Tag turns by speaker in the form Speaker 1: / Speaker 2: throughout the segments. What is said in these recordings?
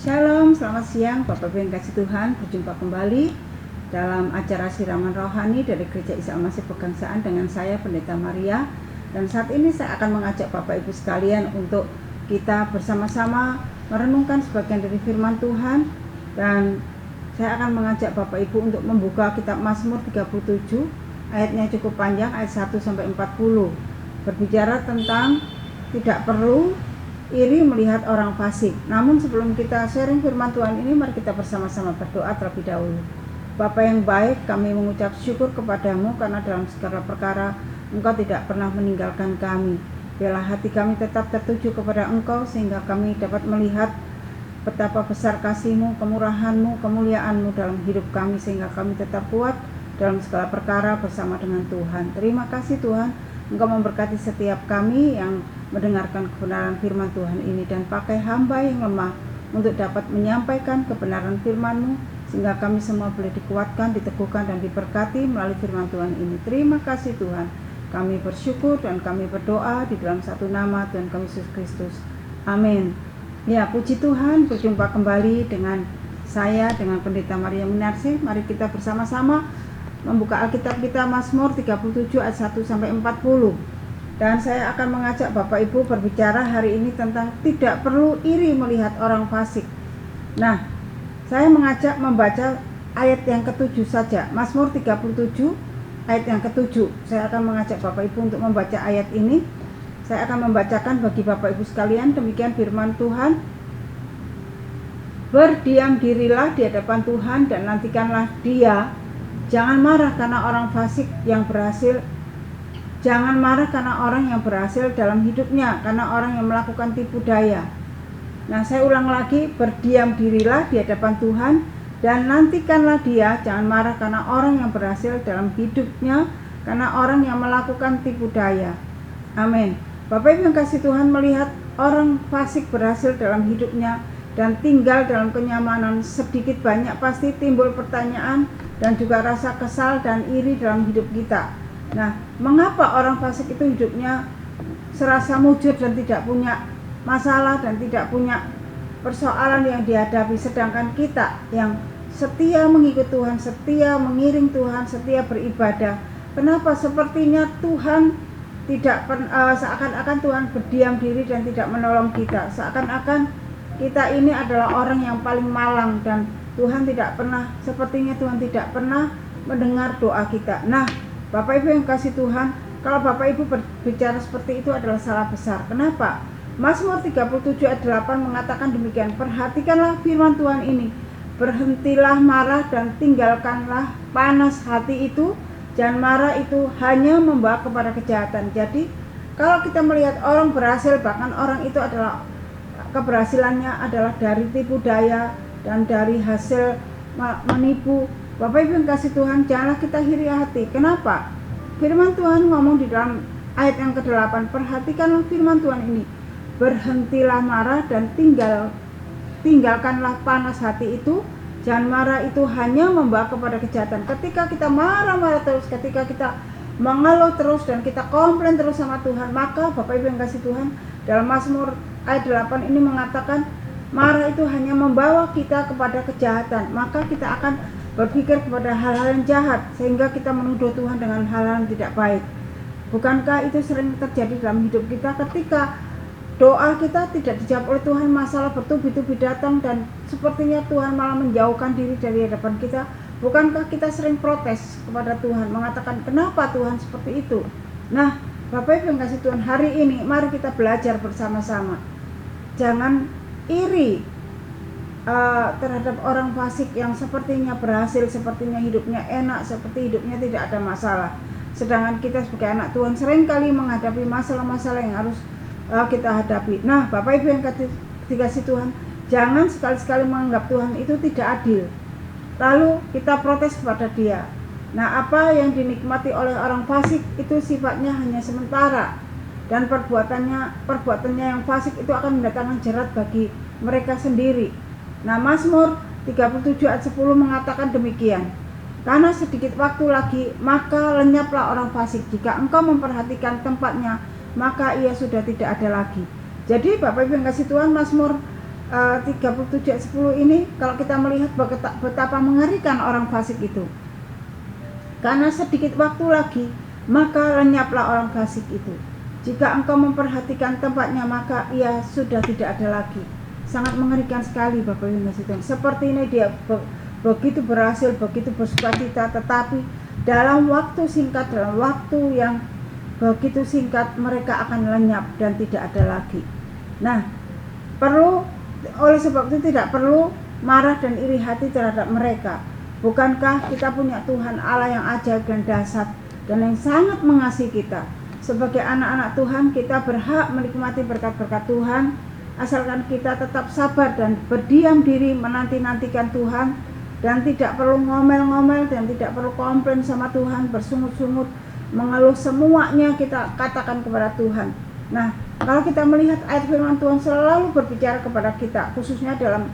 Speaker 1: Shalom, selamat siang Bapak Ibu yang kasih Tuhan. Berjumpa kembali dalam acara siraman rohani dari Gereja Isa Al-Masih Pegangsaan dengan saya Pendeta Maria. Dan saat ini saya akan mengajak Bapak Ibu sekalian untuk kita bersama-sama merenungkan sebagian dari firman Tuhan. Dan saya akan mengajak Bapak Ibu untuk membuka kitab Mazmur 37. Ayatnya cukup panjang, ayat 1-40. Berbicara tentang tidak perlu iri melihat orang fasik. Namun sebelum kita sharing firman Tuhan ini, mari kita bersama-sama berdoa terlebih dahulu. Bapa yang baik, kami mengucap syukur kepadamu karena dalam segala perkara Engkau tidak pernah meninggalkan kami. Biarlah hati kami tetap tertuju kepada Engkau sehingga kami dapat melihat betapa besar kasih-Mu, kemurahan-Mu, kemuliaan-Mu dalam hidup kami sehingga kami tetap kuat dalam segala perkara bersama dengan Tuhan. Terima kasih Tuhan, Engkau memberkati setiap kami yang mendengarkan kebenaran firman Tuhan ini dan pakai hamba yang lemah untuk dapat menyampaikan kebenaran firman-Mu sehingga kami semua boleh dikuatkan, diteguhkan dan diberkati melalui firman Tuhan ini. Terima kasih Tuhan. Kami bersyukur dan kami berdoa di dalam satu nama Tuhan kami Yesus Kristus. Amin. Ya, puji Tuhan, berjumpa kembali dengan saya, dengan Pendeta Maria Minarsih. Mari kita bersama-sama membuka Alkitab kita Mazmur 37 ayat 1-40. Dan saya akan mengajak Bapak Ibu berbicara hari ini tentang tidak perlu iri melihat orang fasik. Nah, saya mengajak membaca ayat yang ke-7 saja. Mazmur 37 ayat yang ke-7. Saya akan mengajak Bapak Ibu untuk membaca ayat ini. Saya akan membacakan bagi Bapak Ibu sekalian. Demikian firman Tuhan. Berdiam dirilah di hadapan Tuhan dan nantikanlah Dia. Jangan marah karena orang fasik yang berhasil. Jangan marah karena orang yang berhasil dalam hidupnya, karena orang yang melakukan tipu daya. Nah, saya ulang lagi, berdiam dirilah di hadapan Tuhan dan nantikanlah Dia. Jangan marah karena orang yang berhasil dalam hidupnya, karena orang yang melakukan tipu daya. Amin. Bapak Ibu yang kasih Tuhan, melihat orang fasik berhasil dalam hidupnya dan tinggal dalam kenyamanan, sedikit banyak pasti timbul pertanyaan dan juga rasa kesal dan iri dalam hidup kita. Nah, mengapa orang fasik itu hidupnya serasa mujur dan tidak punya masalah dan tidak punya persoalan yang dihadapi, sedangkan kita yang setia mengikut Tuhan, setia mengiring Tuhan, setia beribadah, kenapa sepertinya Tuhan tidak seakan-akan Tuhan berdiam diri dan tidak menolong kita, seakan-akan kita ini adalah orang yang paling malang dan Tuhan tidak pernah, sepertinya Tuhan tidak pernah mendengar doa kita. Nah, Bapak Ibu yang kasih Tuhan, kalau Bapak Ibu berbicara seperti itu adalah salah besar. Kenapa? Mazmur 37 ayat 8 mengatakan demikian. Perhatikanlah firman Tuhan ini. Berhentilah marah dan tinggalkanlah panas hati itu. Jangan marah, itu hanya membawa kepada kejahatan. Jadi kalau kita melihat orang berhasil, bahkan orang itu adalah keberhasilannya adalah dari tipu daya dan dari hasil menipu, Bapak Ibu yang kasih Tuhan, janganlah kita iri hati. Kenapa? Firman Tuhan ngomong di dalam ayat yang ke-8, perhatikanlah firman Tuhan ini. Berhentilah marah dan tinggalkanlah panas hati itu. Jangan marah, itu hanya membawa kepada kejahatan. Ketika kita marah-marah terus, ketika kita mengeluh terus dan kita komplain terus sama Tuhan, maka Bapak Ibu yang kasih Tuhan, dalam Mazmur ayat 8 ini mengatakan marah itu hanya membawa kita kepada kejahatan. Maka kita akan berpikir kepada hal-hal yang jahat sehingga kita menuduh Tuhan dengan hal-hal yang tidak baik. Bukankah itu sering terjadi dalam hidup kita ketika doa kita tidak dijawab oleh Tuhan, masalah bertubi-tubi datang dan sepertinya Tuhan malah menjauhkan diri dari hadapan kita? Bukankah kita sering protes kepada Tuhan, mengatakan kenapa Tuhan seperti itu? Nah, Bapak Ibu yang kasih Tuhan, hari ini mari kita belajar bersama-sama. Jangan iri terhadap orang fasik yang sepertinya berhasil, sepertinya hidupnya enak, seperti hidupnya tidak ada masalah. Sedangkan kita sebagai anak Tuhan seringkali menghadapi masalah-masalah yang harus kita hadapi. Nah, Bapak Ibu yang dikasih Tuhan, jangan sekali-sekali menganggap Tuhan itu tidak adil, lalu kita protes kepada Dia. Nah, apa yang dinikmati oleh orang fasik itu sifatnya hanya sementara, dan perbuatannya yang fasik itu akan mendatangkan jerat bagi mereka sendiri. Nah, Mazmur 37 ayat 10 mengatakan demikian. Karena sedikit waktu lagi, maka lenyaplah orang fasik. Jika engkau memperhatikan tempatnya, maka ia sudah tidak ada lagi. Jadi Bapak Ibu yang kasih Tuhan, Mazmur 37 ayat 10 ini, kalau kita melihat betapa mengerikan orang fasik itu. Karena sedikit waktu lagi, maka lenyaplah orang fasik itu. Jika engkau memperhatikan tempatnya, maka ia sudah tidak ada lagi. Sangat mengerikan sekali Bapak Ibu Tuhan. Seperti ini dia begitu berhasil, begitu bersukacita, tetapi dalam waktu singkat, dalam waktu yang begitu singkat, mereka akan lenyap dan tidak ada lagi. Nah, oleh sebab itu tidak perlu marah dan iri hati terhadap mereka. Bukankah kita punya Tuhan Allah yang ajaib dan dahsyat dan yang sangat mengasihi kita? Sebagai anak-anak Tuhan, kita berhak menikmati berkat-berkat Tuhan, asalkan kita tetap sabar dan berdiam diri menanti-nantikan Tuhan, dan tidak perlu ngomel-ngomel dan tidak perlu komplain sama Tuhan, bersungut-sungut, mengeluh, semuanya kita katakan kepada Tuhan. Nah, kalau kita melihat ayat firman Tuhan selalu berbicara kepada kita, khususnya dalam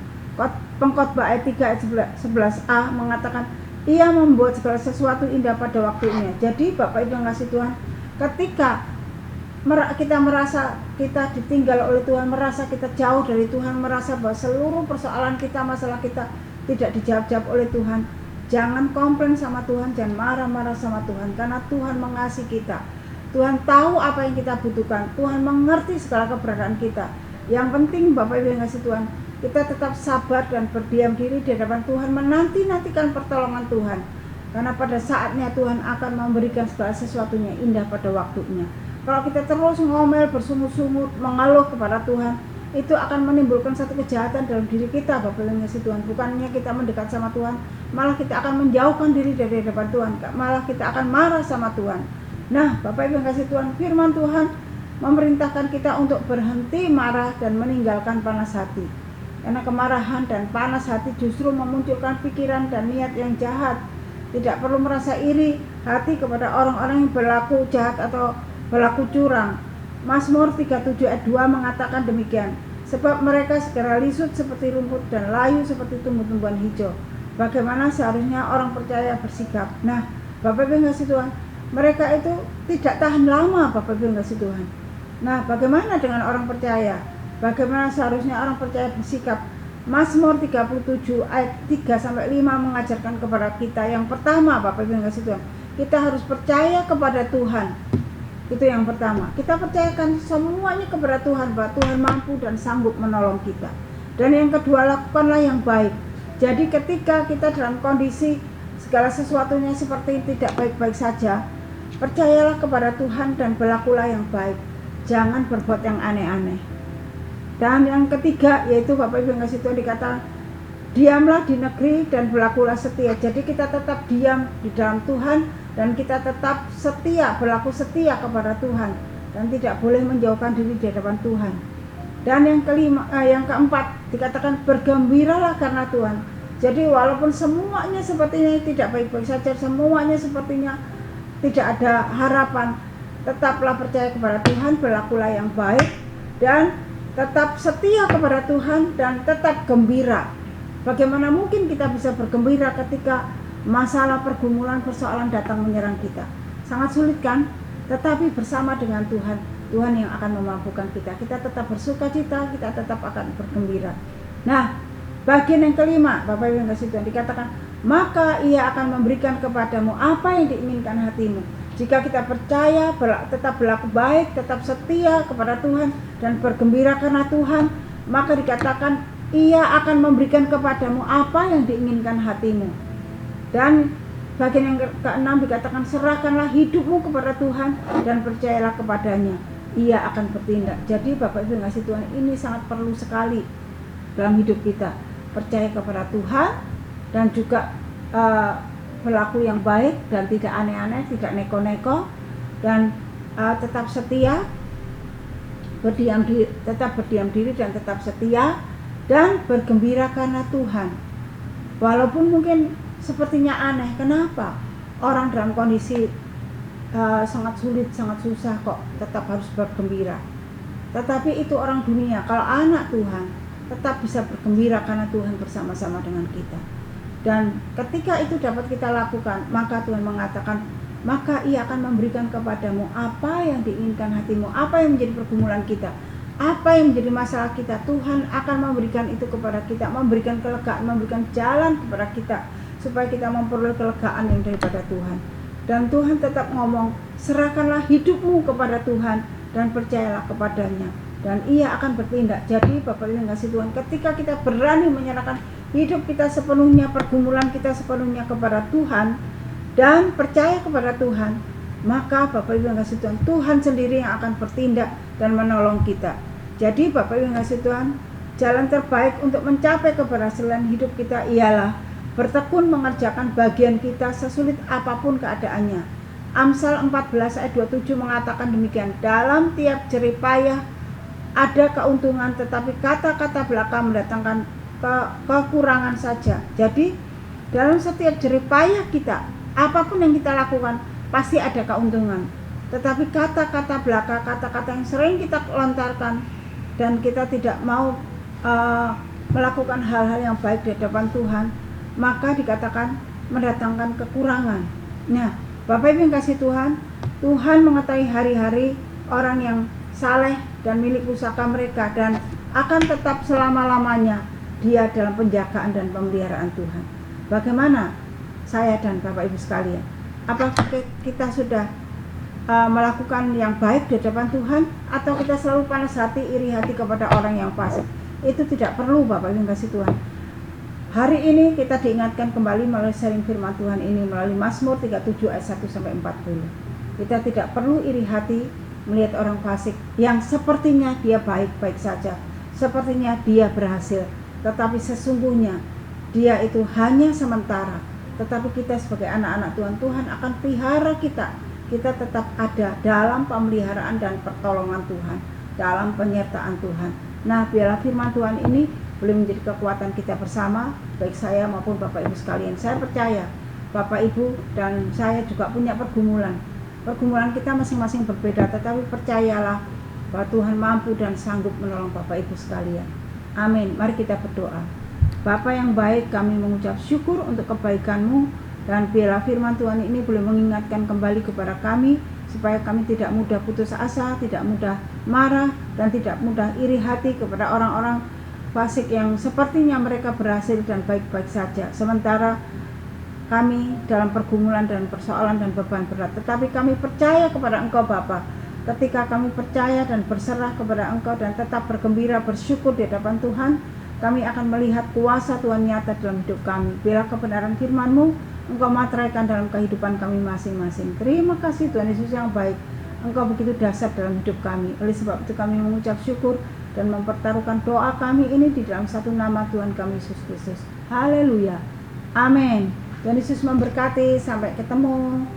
Speaker 1: Pengkhotbah ayat 3 ayat 11a mengatakan, Ia membuat segala sesuatu indah pada waktunya. Jadi Bapak Ibu yang kasih Tuhan, ketika kita merasa kita ditinggal oleh Tuhan, merasa kita jauh dari Tuhan, merasa bahwa seluruh persoalan kita, masalah kita tidak dijawab-jawab oleh Tuhan, jangan komplain sama Tuhan, jangan marah-marah sama Tuhan, karena Tuhan mengasihi kita. Tuhan tahu apa yang kita butuhkan, Tuhan mengerti segala keberadaan kita. Yang penting Bapak Ibu yang kasih Tuhan, kita tetap sabar dan berdiam diri di hadapan Tuhan, menanti-nantikan pertolongan Tuhan. Karena pada saatnya Tuhan akan memberikan segala sesuatunya indah pada waktunya. Kalau kita terus ngomel, bersungut-sungut, mengeluh kepada Tuhan, itu akan menimbulkan satu kejahatan dalam diri kita Bapak Ibu yang kasih Tuhan. Bukannya kita mendekat sama Tuhan, malah kita akan menjauhkan diri dari hadapan Tuhan, malah kita akan marah sama Tuhan. Nah Bapak Ibu yang kasih Tuhan, firman Tuhan memerintahkan kita untuk berhenti marah dan meninggalkan panas hati. Karena kemarahan dan panas hati justru memunculkan pikiran dan niat yang jahat. Tidak perlu merasa iri hati kepada orang-orang yang berlaku jahat atau berlaku curang. Mazmur 37 ayat 2 mengatakan demikian. Sebab mereka segera lisut seperti rumput dan layu seperti tumbuh-tumbuhan hijau. Bagaimana seharusnya orang percaya bersikap? Nah Bapak Ibu yang kasih Tuhan, mereka itu tidak tahan lama Bapak Ibu yang kasih Tuhan. Nah bagaimana dengan orang percaya? Bagaimana seharusnya orang percaya bersikap? Mazmur 37 ayat 3-5 mengajarkan kepada kita yang pertama Bapak Ibu yang kasih Tuhan, kita harus percaya kepada Tuhan. Itu yang pertama, kita percayakan semuanya kepada Tuhan, bahwa Tuhan mampu dan sanggup menolong kita. Dan yang kedua, lakukanlah yang baik. Jadi ketika kita dalam kondisi segala sesuatunya seperti tidak baik-baik saja, percayalah kepada Tuhan dan berlakulah yang baik. Jangan berbuat yang aneh-aneh. Dan yang ketiga yaitu Bapak Ibu yang kasih Tuhan, dikatakan diamlah di negeri dan berlakulah setia. Jadi kita tetap diam di dalam Tuhan dan kita tetap setia, berlaku setia kepada Tuhan dan tidak boleh menjauhkan diri di hadapan Tuhan. Dan yang keempat dikatakan bergembiralah karena Tuhan. Jadi walaupun semuanya sepertinya tidak baik-baik saja, semuanya sepertinya tidak ada harapan, tetaplah percaya kepada Tuhan, berlakulah yang baik dan tetap setia kepada Tuhan dan tetap gembira. Bagaimana mungkin kita bisa bergembira ketika masalah, pergumulan, persoalan datang menyerang kita? Sangat sulit kan? Tetapi bersama dengan Tuhan, Tuhan yang akan memampukan kita. Kita tetap bersukacita, kita tetap akan bergembira. Nah, bagian yang kelima, Bapak Ibu yang kasih Tuhan, dikatakan, maka Ia akan memberikan kepadamu apa yang diinginkan hatimu. Jika kita percaya, tetap berlaku baik, tetap setia kepada Tuhan dan bergembira karena Tuhan, maka dikatakan Ia akan memberikan kepadamu apa yang diinginkan hatimu. Dan bagian yang keenam dikatakan, serahkanlah hidupmu kepada Tuhan dan percayalah kepadanya, Ia akan bertindak. Jadi Bapak Ibu yang kasih Tuhan, ini sangat perlu sekali dalam hidup kita, percaya kepada Tuhan dan juga berlaku yang baik dan tidak aneh-aneh, tidak neko-neko, dan tetap setia, tetap berdiam diri dan tetap setia dan bergembira karena Tuhan. Walaupun mungkin sepertinya aneh, kenapa orang dalam kondisi sangat sulit, sangat susah kok tetap harus bergembira? Tetapi itu orang dunia. Kalau anak Tuhan tetap bisa bergembira karena Tuhan bersama-sama dengan kita. Dan ketika itu dapat kita lakukan, maka Tuhan mengatakan, maka Ia akan memberikan kepadamu apa yang diinginkan hatimu, apa yang menjadi pergumulan kita, apa yang menjadi masalah kita, Tuhan akan memberikan itu kepada kita, memberikan kelegaan, memberikan jalan kepada kita, supaya kita memperoleh kelegaan yang daripada Tuhan. Dan Tuhan tetap ngomong, serahkanlah hidupmu kepada Tuhan dan percayalah kepadanya, dan Ia akan bertindak. Jadi Bapak Ibu yang kasih Tuhan, ketika kita berani menyerahkan hidup kita sepenuhnya, pergumulan kita sepenuhnya kepada Tuhan, dan percaya kepada Tuhan, maka Bapak Ibu yang kasih Tuhan, Tuhan sendiri yang akan bertindak dan menolong kita. Jadi Bapak Ibu yang kasih Tuhan, jalan terbaik untuk mencapai keberhasilan hidup kita ialah bertekun mengerjakan bagian kita sesulit apapun keadaannya. Amsal 14 ayat 27 mengatakan demikian, dalam tiap jerih payah ada keuntungan, tetapi kata-kata belaka mendatangkan kekurangan saja. Jadi dalam setiap jerih payah kita, apapun yang kita lakukan pasti ada keuntungan. Tetapi kata-kata belaka, kata-kata yang sering kita lontarkan dan kita tidak mau melakukan hal-hal yang baik di hadapan Tuhan, maka dikatakan mendatangkan kekurangan. Nah, Bapak Ibu yang kasih Tuhan, Tuhan mengetahui hari-hari orang yang saleh dan milik pusaka mereka, dan akan tetap selama-lamanya dia dalam penjagaan dan pemeliharaan Tuhan. Bagaimana saya dan Bapak Ibu sekalian? Apakah kita sudah melakukan yang baik di hadapan Tuhan, atau kita selalu panas hati, iri hati kepada orang yang fasik? Itu tidak perlu Bapak Ibu yang kasih Tuhan. Hari ini kita diingatkan kembali melalui sharing firman Tuhan ini melalui Mazmur 37 ayat 1 sampai 40. Kita tidak perlu iri hati melihat orang fasik yang sepertinya dia baik-baik saja, sepertinya dia berhasil, tetapi sesungguhnya dia itu hanya sementara. Tetapi kita sebagai anak-anak Tuhan, Tuhan akan pelihara kita. Kita tetap ada dalam pemeliharaan dan pertolongan Tuhan, dalam penyertaan Tuhan. Nah, biarlah firman Tuhan ini boleh menjadi kekuatan kita bersama, baik saya maupun Bapak Ibu sekalian. Saya percaya Bapak Ibu dan saya juga punya pergumulan. Pergumulan kita masing-masing berbeda, tetapi percayalah bahwa Tuhan mampu dan sanggup menolong Bapak Ibu sekalian. Amin. Mari kita berdoa. Bapa yang baik, kami mengucap syukur untuk kebaikan-Mu, dan biarlah firman Tuhan ini boleh mengingatkan kembali kepada kami, supaya kami tidak mudah putus asa, tidak mudah marah, dan tidak mudah iri hati kepada orang-orang fasik yang sepertinya mereka berhasil dan baik-baik saja, sementara kami dalam pergumulan dan persoalan dan beban berat. Tetapi kami percaya kepada Engkau Bapa. Ketika kami percaya dan berserah kepada Engkau dan tetap bergembira, bersyukur di hadapan Tuhan, kami akan melihat kuasa Tuhan nyata dalam hidup kami. Bila kebenaran firman-Mu Engkau materaikan dalam kehidupan kami masing-masing. Terima kasih Tuhan Yesus yang baik. Engkau begitu dahsyat dalam hidup kami. Oleh sebab itu kami mengucap syukur dan mempertaruhkan doa kami ini di dalam satu nama Tuhan kami Yesus Kristus. Haleluya. Amin. Tuhan Yesus memberkati. Sampai ketemu.